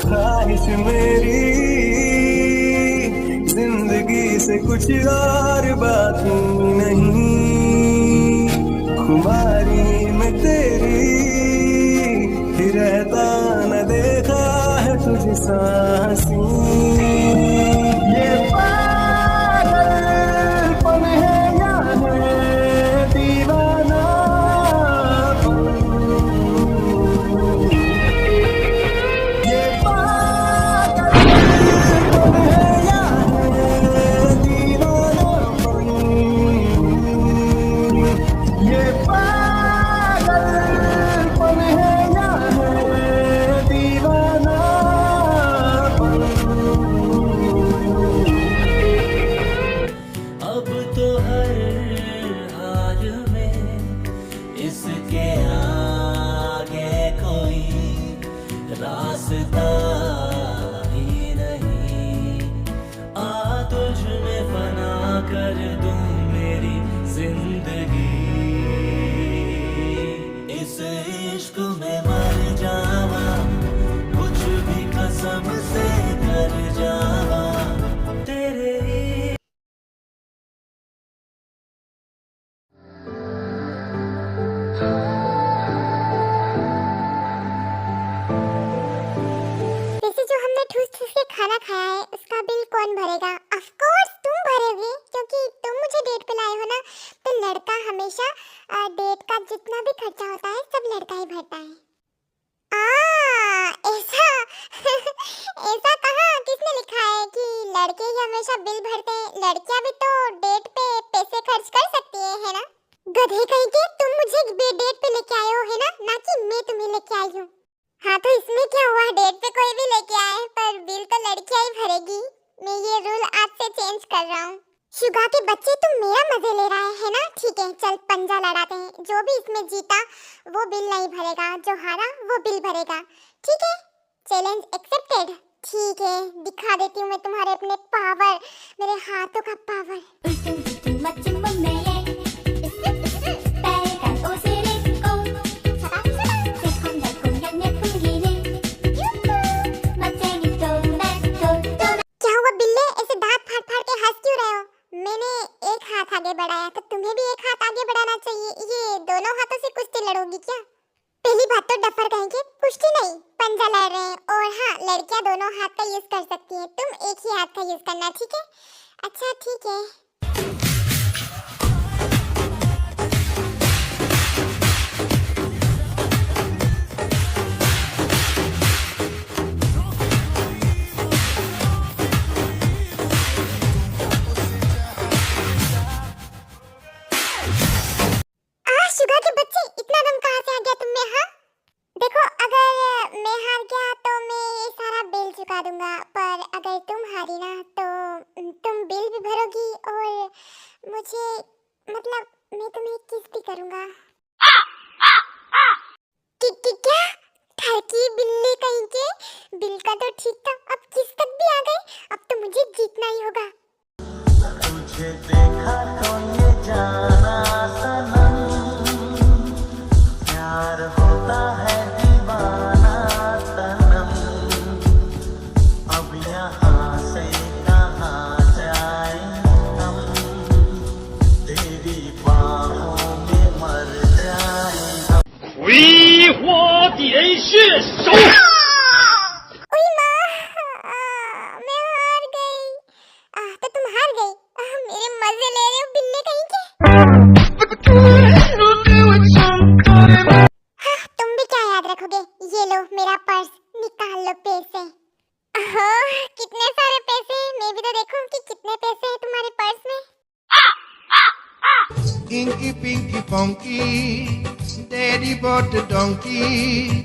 ख्वाहिश मेरी जिंदगी से कुछ और बाकी नहीं, खुमारी में तेरी ही रहता न देखा है तुझ सा हंसी। ये पागलपन है या है दीवानापन, ये पागलपन है या है दीवानापन, ये पागलपन है या है दीवानापन। अब तो हर हाल में इसके आगे कोई रास्ता ही नहीं। आ तुझ में फना कर दूं मेरी जिंदगी, इस इश्क में मर जावा, कुछ भी कसम से कर जावा तेरे। वैसे जो हमने ठूस ठूस के खाना खाया है उसका बिल कौन भरेगा? ऑफ कोर्स तुम भरोगे, क्योंकि तुम मुझे डेट पे लाए हो ना। तो लड़का हमेशा डेट का जितना भी खर्चा होता है सब लड़का ही भरता है। ऐसा ऐसा कहाँ किसने लिखा है कि लड़के ही हमेशा बिल भरते हैं? लड़कियां भी तो डेट पे पैसे खर्च कर सकती है ना? गधे कहीं के, तुम मुझे डेट पे लेके आए हो है ना कि मैं तुम्हें लेके आई हूँ। हाँ तो इसमें क्या हुआ, डेट पे कोई भी लेके आए पर बिल तो लड़कियां ही भरेगी। मैं ये रूल आज से चेंज कर रहा हूँ। शुगा के बच्चे तुम मेरा मजे ले रहा है ना? ठीक है चल पंजा लड़ाते हैं, जो भी इसमें जीता वो बिल नहीं भरेगा, जो हारा वो बिल भरेगा। ठीक है, चैलेंज एक्सेप्टेड। ठीक है, दिखा देती हूँ मैं तुम्हारे अपने पावर, मेरे हाथों का पावर। क्या हुआ बिल्ले, ऐसे दांत फाड़ फाड़ के हंस क्यों रहे हो? मैंने एक हाथ आगे बढ़ाया तो तुम्हें भी एक हाथ आगे बढ़ाना चाहिए। ये दोनों हाथों से कुश्ती लड़ोगी क्या? पहली बात तो डफर कहेंगे, कुश्ती नहीं पंजा लड़ रहे हैं। और हाँ, लड़कियां दोनों हाथ का यूज कर सकती हैं, तुम एक ही हाथ का यूज करना, ठीक है? अच्छा ठीक है। शुगा के बच्चे, इतना दम कहाँ से आ गया तुम में? हाँ देखो, अगर मैं हार गया तो मैं ये सारा बिल चुका दूंगा, पर अगर तुम हारी ना तो तुम बिल भी भरोगी और मुझे, मतलब मैं तुम्हें किस भी करूंगा। क्या? ठरकी बिल्ली कहीं के, बिल का तो ठीक था, अब किस तक भी आ गए। अब तो मुझे जीतना ही होगा। तुझे देखा तो ये जाना सनम, प्यार होता है दीवाना सनम। अब यहाँ से कहाँ जाए हम, तेरी बाहों में मर जाए हम। 葵花点穴手。 ओए माँ, मैं हार गई। तो तुम हार गई? मेरे मजे ले रहे हो बिल्ले कहीं के? तुम भी क्या याद रखोगे? ये लो मेरा पर्स, निकाल लो पैसे। कितने सारे पैसे हैं, मैं भी तो देखूं कि कितने पैसे हैं तुम्हारे पर्स में। Inky Pinky Funky, Daddy bought a donkey,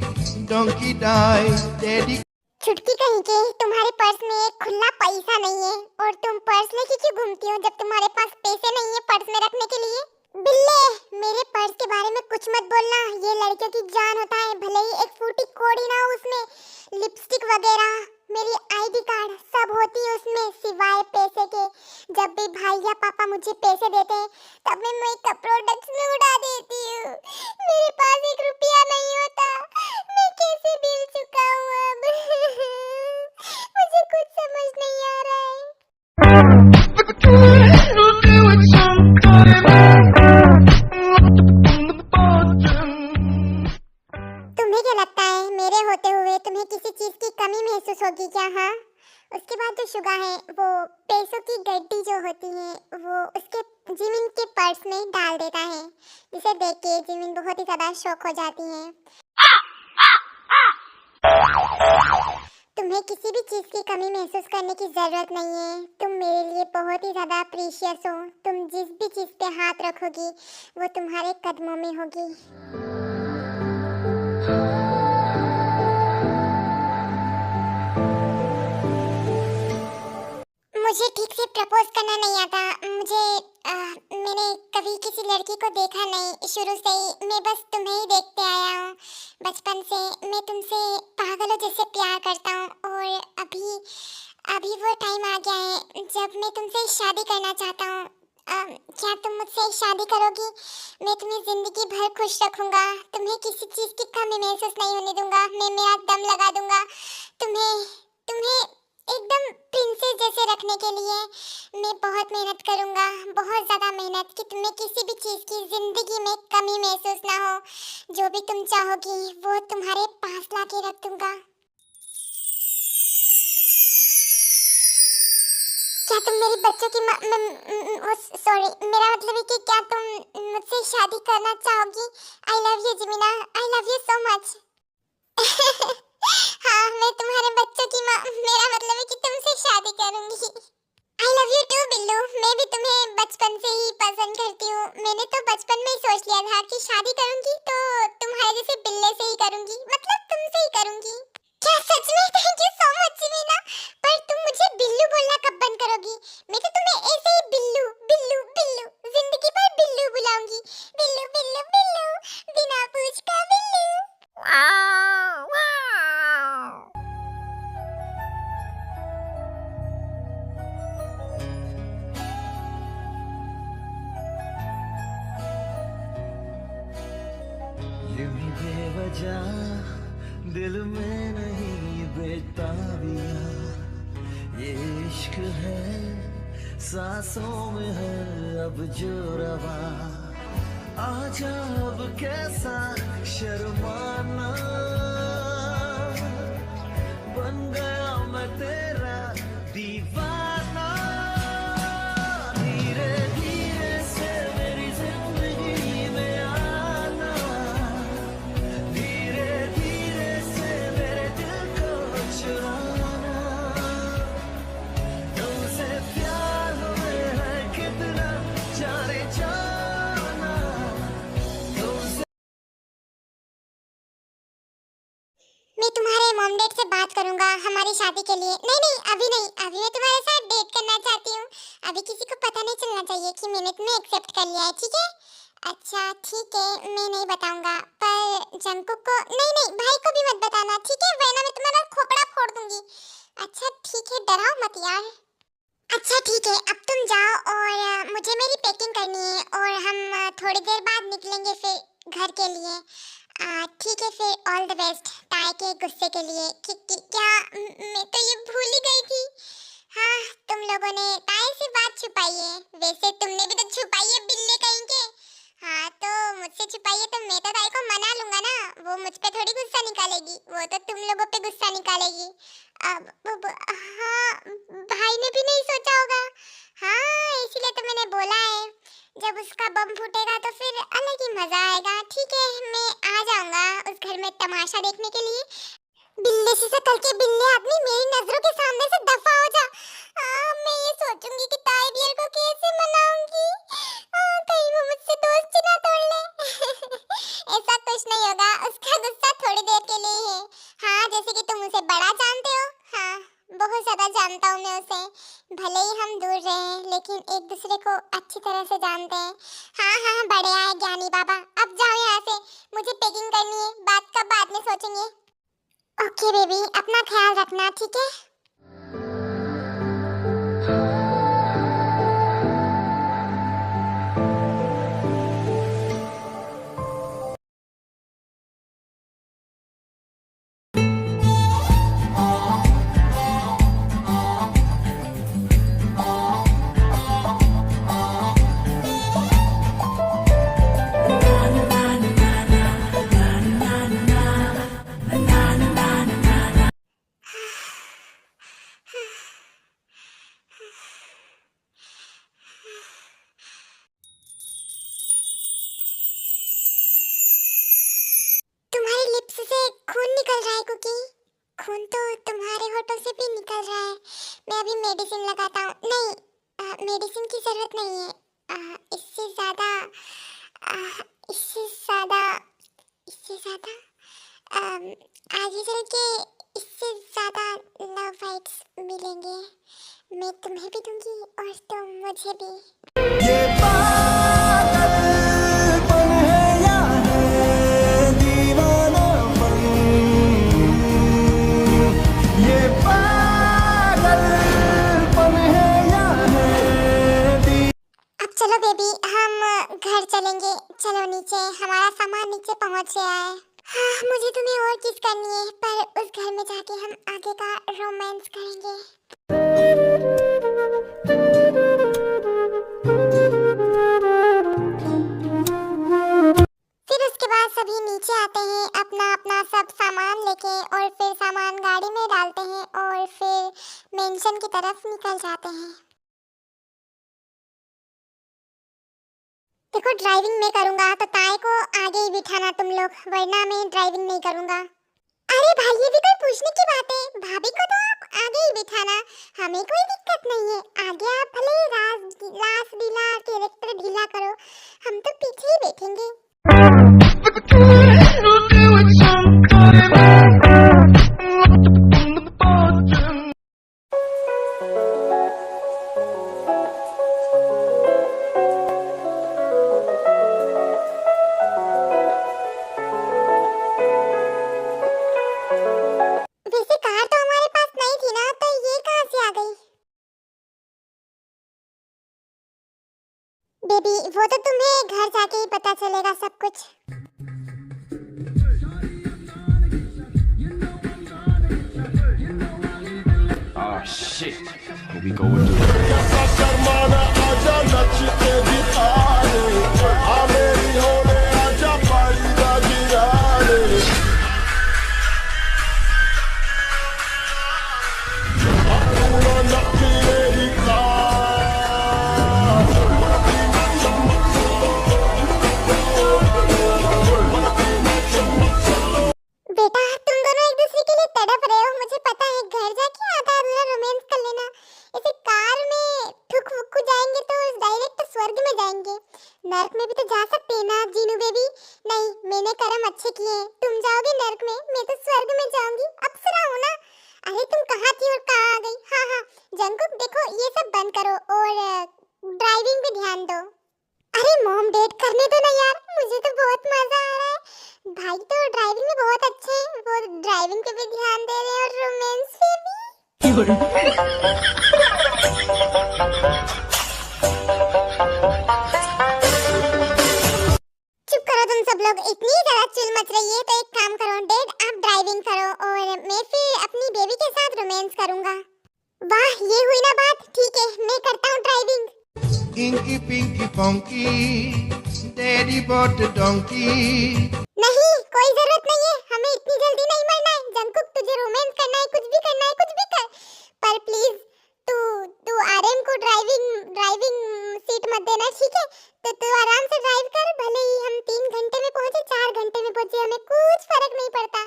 donkey died, Daddy. छुटकी कहीं के, तुम्हारे पर्स में एक खुला पैसा नहीं है और तुम पर्स लेके क्यों घूमती हो जब तुम्हारे पास पैसे नहीं है पर्स में रखने के लिए? बिल्ले, मेरे पर्स के बारे में कुछ मत बोलना, ये लड़कियों की जान होता है, भले ही एक फूटी कोड़ी ना हो उसमें, लिपस्टिक वगैरह, मेरी आईडी कार्ड सब होती है उसमें सिवाय पैसे के। जब भी भाई या पापा मुझे पैसे देते हैं तब मैं मेकअप प्रोडक्ट्स में उड़ा देती हूँ। मेरे पास 1 रुपया नहीं होता, मैं कैसे बिल चुकाऊं अब? तुम्हें क्या लगता है मेरे होते हुए तुम्हें किसी चीज की कमी महसूस होगी क्या? हाँ, उसके बाद जो शुगा है वो पैसों की गड्डी जो होती है वो उसके जिमिन के पर्स में डाल देता है, जिसे देख के जिमिन बहुत ही ज्यादा शॉक हो जाती है। तुम्हें किसी भी चीज की कमी महसूस करने की जरूरत नहीं है। तुम मेरे लिए बहुत ही ज्यादा प्रीशियस हो। तुम जिस भी चीज पे हाथ रखोगी वो तुम्हारे कदमों में होगी। मुझे ठीक से प्रपोज करना नहीं आता। मैंने कभी किसी लड़की को देखा नहीं शुरू से ही। मैं बस तुम्हें ही देखते आया हूँ। बचपन से मैं तुमसे पागलों जैसे प्यार करता हूँ और अभी वो टाइम आ गया है जब मैं तुमसे शादी करना चाहता हूँ। क्या तुम मुझसे शादी करोगी? मैं तुम्हें जिंदगी भर खुश रखूंगा। तुम्हें किसी चीज की कमी महसूस नहीं होने दूंगा। मैं मेरा दम लगा दूंगा तुम्हें एकदम प्रिंसेस जैसे रखने के लिए मैं बहुत मेहनत करूंगा, बहुत ज्यादा मेहनत, कि तुम्हें किसी भी चीज की जिंदगी में कमी महसूस ना हो। जो भी तुम चाहोगी वो तुम्हारे पास लाके रख दूंगा। क्या तुम मेरी बच्चों की सॉरी, मेरा मतलब है कि क्या तुम मुझसे शादी करना चाहोगी? I love you Jimina, I love you so much. हाँ, मैं तुम्हारे बच्चों की माँ, मेरा मतलब है कि तुमसे शादी करूंगी। I love you too Billu. मैं भी तुम्हें बचपन से ही पसंद करती हूँ। मैंने तो बचपन में ही सोच लिया था कि शादी करूंगी तो तुम्हारे जैसे बिल्ले से ही करूंगी, मतलब तुमसे ही करूंगी। क्या सच में? Thank you so much Jimina. पर तुम मुझे बिल्लू बोलना कब बंद करोगी? मैं तो तुम्हें ऐसे ही बिल्लू बिल्लू बिल्लू जिंदगी भर बिल्लू बुलाऊंगी। बिल्लू बिल्लू बिल्लू, बिना पूछ का बिल्लू। यूं ही बेवजह दिल में नहीं बेताबिया, ये इश्क है सांसों में है अब जो रवा। आजा अब कैसा शर्माना, बन गया मैं तेरा दीवाना। धीरे धीरे से मेरी जिंदगी में आना, धीरे धीरे से मेरे दिल को चुराना। तुमसे प्यार हमें है कितना जाने जाना। मैं तुम्हारे मॉम डैड से बात करूंगा हमारी शादी के लिए। नहीं, अभी नहीं, अभी मैं तुम्हारे साथ डेट करना चाहती हूँ। अभी किसी को पता नहीं चलना चाहिए कि मैंने तुम्हें एक्सेप्ट कर लिया है, ठीक है? अच्छा ठीक है, मैं नहीं बताऊंगा, पर जंकुक को नहीं, भाई को भी मत बताना, ठीक है? वरना मैं तुम्हारा खोपड़ा फोड़ दूंगी। अच्छा ठीक है, डराओ मत यार। अच्छा ठीक है, अब तुम जाओ और मुझे मेरी पैकिंग करनी है और हम थोड़ी देर बाद निकलेंगे फिर घर के लिए। ठीक है फिर, ऑल द बेस्ट ताए के गुस्से के लिए। क्या मैं तो ये भूल ही गई थी। हाँ, तुम लोगों ने ताए से बात छुपाई है। वैसे तुमने भी तो छुपाई है बिल्ले कहीं के। हाँ, तो मुझसे छुपाई है तो मैं तो ताए को मना लूंगा ना। वो मुझ पे थोड़ी गुस्सा निकालेगी, वो तो तुम लोगों पे गुस्सा निकालेगी। हाँ, भाई ने भी नहीं सोचा होगा। हाँ, इसीलिए तो मैंने बोला है जब उसका बम फूटेगा तो फिर अलग ही मजा आएगा। ठीक है, मैं आ जाऊंगा उस घर में तमाशा देखने के लिए। बिल्ले से शकल के बिल्ले आदमी मेरी नजरों के सामने से दफा हो जा। मैं ये सोचूंगी कि ताई डियर को कैसे मनाऊंगी। कहीं वो मुझसे दोस्ती ना तोड़ ले। ऐसा कुछ नहीं होगा, उसका गुस्सा थोड़ी देर के लिए है। हाँ, जैसे कि तुम उसे बड़ा जानते हो। हाँ, बहुत ज्यादा जानता हूँ मैं उसे। भले ही हम दूर रहे लेकिन एक दूसरे को अच्छी तरह से जानते हैं। हाँ, बड़े आए ज्ञानी बाबा। अब जाओ यहाँ से, मुझे पैकिंग करनी है, बात का बाद में सोचेंगे। ओके बेबी, अपना ख्याल रखना, ठीक है? निकल रहा है कुकी? खून तो तुम्हारे होठों से भी निकल रहा है। मैं अभी मेडिसिन लगाता हूँ। नहीं, मेडिसिन की जरूरत नहीं है। इससे ज्यादा आगे चल के इससे ज्यादा लव फाइट्स मिलेंगे। मैं तुम्हें भी दूंगी और तुम मुझे भी। ये पागलपन है या है दीवानापन, ये पागलपन है या है अब चलो बेबी, हम घर चलेंगे। चलो नीचे, हमारा सामान नीचे पहुंच गया है। हाँ, मुझे तुम्हें और किस करनी है, पर उस घर में जाके हम आगे का रोमांस करेंगे। फिर उसके बाद सभी नीचे आते हैं अपना अपना सब सामान लेके, और फिर सामान गाड़ी में डालते हैं और फिर मेंशन की तरफ निकल जाते हैं। देखो, ड्राइविंग मैं करूंगा तो ताए को आगे ही बिठाना तुम लोग, वरना मैं ड्राइविंग नहीं करूंगा। अरे भाई, ये भी कोई पूछने की बात है? भाभी को तो आप आगे ही बिठाना, हमें कोई दिक्कत नहीं है। आगे आप भले लाश ढीला, कैरेक्टर ढीला करो, हम तो पीछे ही बैठेंगे। वैसे कार तो हमारे पास नहीं थी ना, तो ये कहाँ से आ गई? बेबी, वो तो तुम्हें घर जाके ही पता चलेगा सब कुछ। Oh shit. Here we go again. बेटा, तुम दोनों एक दूसरे के लिए तड़प रहे हो, मुझे पता है। घर जाके आधा अधूरा रोमांस कर लेना। ऐसे कार में ठुक फुक जाएंगे तो डायरेक्ट स्वर्ग में जाएंगे। नर्क में भी तो जा सकते हैं ना जीनू बेबी? नहीं, मैंने कर्म अच्छे किए हैं। तुम जाओगे नर्क में, मैं तो स्वर्ग में जाऊंगी। अप्सरा हो ना। अरे तुम कहाँ थी और कहाँ आ गई? हाँ हाँ, जंकुक देखो, ये सब बंद करो और ड्राइविंग पे ध्यान दो। अरे मॉम, डेट करने दो ना यार, मुझे तो बहुत मजा आ रहा है। भाई तो ड्राइविंग में बहुत अच्छे हैं, वो ड्राइविंग पे भी ध्यान दे रहे हैं और रोमांस पे भी। चुप करो तुम सब लोग, इतनी ज्यादा चिल मच रही है। तो एक काम करो डैड, आप ड्राइविंग करो और मैं फिर अपनी बेबी के साथ रोमांस करूंगा। वाह, ये हुई ना बात। ठीक है, मैं करता हूँ driving. Inky Pinky Funky, Daddy bought a donkey. नहीं, कोई जरूरत नहीं है, हमें इतनी जल्दी नहीं मरना है। जंकुक, तुझे रोमांस करना है, कुछ भी करना है, कुछ भी कर, पर प्लीज तू आरएम को ड्राइविंग सीट मत देना, ठीक है? तो तू आराम से ड्राइव कर, भले ही हम 3 घंटे में पहुंचे, 4 घंटे में पहुंचे, हमें कुछ फर्क नहीं पड़ता।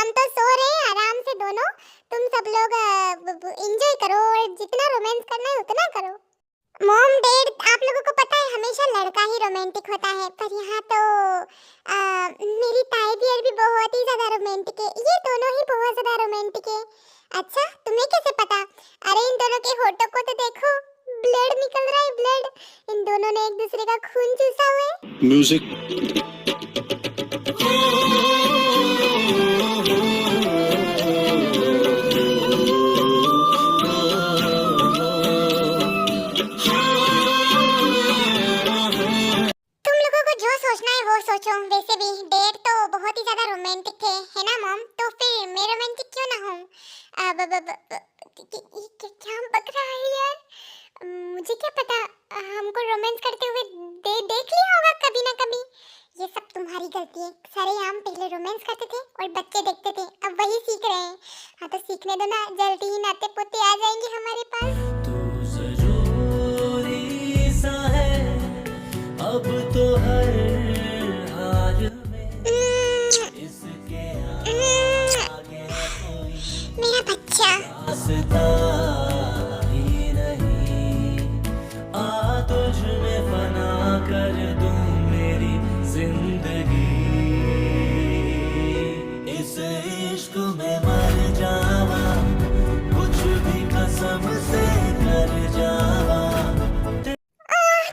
हम तो सो रहे हैं आराम से दोनों। तुम सब लोग एंजॉय करो और जितना रोमांस करना है उतना करो। मॉम डैड, आप लोगों को पता है हमेशा लड़का ही रोमांटिक होता है, पर यहाँ तो मेरी ताई डियर भी बहुत ही ज्यादा रोमांटिक है। ये दोनों ही बहुत ज्यादा रोमांटिक है। अच्छा, तुम्हें कैसे पता? अरे इन दोनों के होठों को तो देखो, ब्लड निकल रहा है, ब्लड। इन दोनों ने एक दूसरे का खून चूसा हुआ है। Music. सोचो, वैसे भी डेट तो बहुत ही ज्यादा रोमांटिक थे, है ना मॉम? तो फिर मैं रोमांटिक क्यों ना हूँ? क्या बक रहा है यार? मुझे क्या पता, हमको रोमांस करते हुए देख लिया होगा कभी ना कभी। ये सब तुम्हारी गलती है। सरेआम पहले रोमांस करते थे और बच्चे देखते थे, अब वही सीख रहे हैं। हाँ तो सीखने दो ना, जल्दी ही नाते पोते आ जाएंगे हमारे पास। तू ज़रूरी सा है अब तो हर हाल में इसके वास्ता ही नहीं, आ तुझ में फना कर दूं मेरी जिंदगी, इस इश्क में मर जावा, कुछ भी कसम से कर जावा।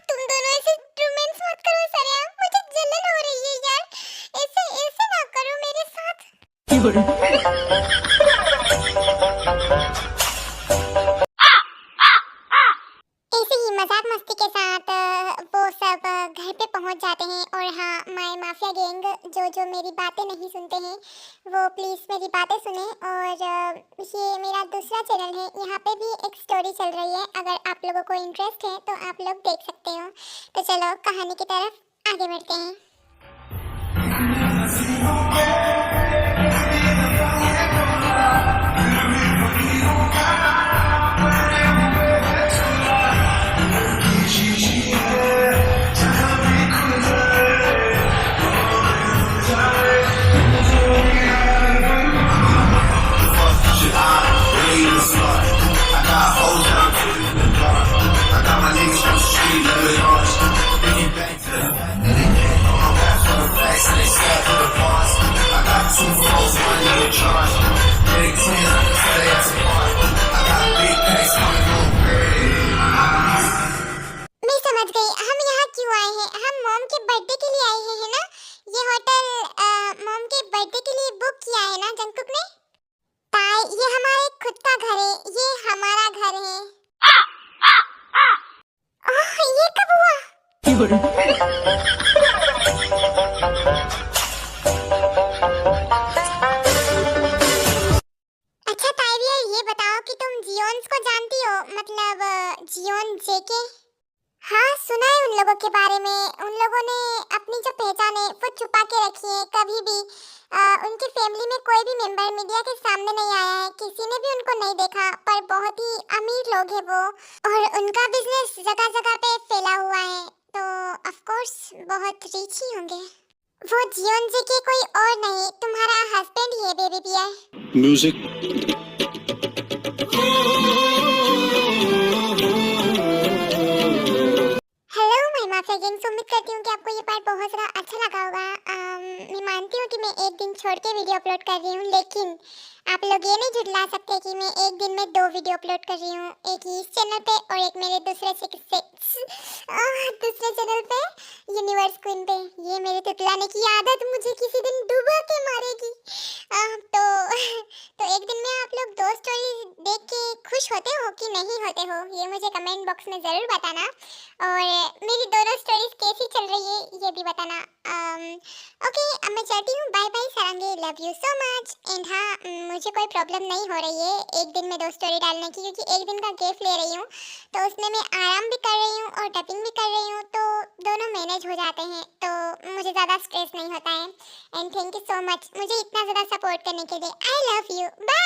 तुम दोनों ऐसे रोमांस मत करो सरिया, मुझे जलन हो रही है यार। ऐसे ऐसे ना करो मेरे साथ। ऐसे ही मजाक मस्ती के साथ वो सब घर पे पहुंच जाते हैं। और हाँ, माय माफिया गैंग जो मेरी बातें नहीं सुनते हैं वो प्लीज़ मेरी बातें सुने। और ये मेरा दूसरा चैनल है, यहाँ पे भी एक स्टोरी चल रही है, अगर आप लोगों को इंटरेस्ट है तो आप लोग देख सकते हो। तो चलो कहानी की तरफ आगे बढ़ते हैं। मैं समझ गई हम यहाँ क्यों आए हैं। हम मॉम के बर्थडे के लिए आए हैं, है ना? ये होटल मॉम के बर्थडे के लिए बुक किया है ना जंगकुक ने? ताई, ये हमारे खुद का घर है, ये हमारा घर है। ओह, ये कब हुआ? अच्छा ताइविया, ये बताओ कि तुम जियोन्स को जानती हो, मतलब जियोन जेके? हाँ, सुना है उन लोगों के बारे में। उन लोगों ने अपनी जो पहचान है वो छुपा के रखी है। कभी भी उनकी फैमिली में कोई भी मेंबर मीडिया के सामने नहीं आया है, किसी ने भी उनको नहीं देखा। पर बहुत ही अमीर लोग हैं वो, और उनका बिजनेस जगह जगह पे फैला हुआ है, तो ऑफ कोर्स बहुत रिच ही होंगे। वो जियोन जी के कोई और नहीं, तुम्हारा हस्बैंड ही है baby bear. Music. Hello my mafia gang, उम्मीद करती हूँ कि आपको ये पार्ट बहुत ज़्यादा अच्छा लगा होगा। मैं मानती हूँ कि मैं एक दिन छोड़ के वीडियो अपलोड कर रही हूँ, लेकिन आप लोग ये नहीं झुठला सकते कि मैं एक दिन में 2 वीडियो अपलोड कर रही हूँ, एक ही इस चैनल पे और एक मेरे दूसरे चैनल पे, यूनिवर्स क्वीन पे। ये मेरे तुतलाने की आदत मुझे किसी दिन डुबा के मारेगी। तो एक दिन में आप लोग 2 स्टोरी देख के खुश होते हो कि नहीं होते हो, ये मुझे कमेंट बॉक्स में ज़रूर बताना। और मेरी दोनों स्टोरीज कैसी चल रही है ये भी बताना। ओके, अब मैं चलती हूँ, bye bye Sarangi, love you so much. And हाँ, मुझे कोई प्रॉब्लम नहीं हो रही है एक दिन में 2 स्टोरी डालने की, क्योंकि एक दिन का गैप ले रही हूँ, तो उसमें मैं आराम भी कर रही हूँ और डबिंग भी कर रही हूँ, तो दोनों मैनेज हो जाते हैं, तो मुझे ज़्यादा स्ट्रेस नहीं होता है। And thank you so much मुझे इतना ज़्यादा सपोर्ट करने के लिए। I love you, bye.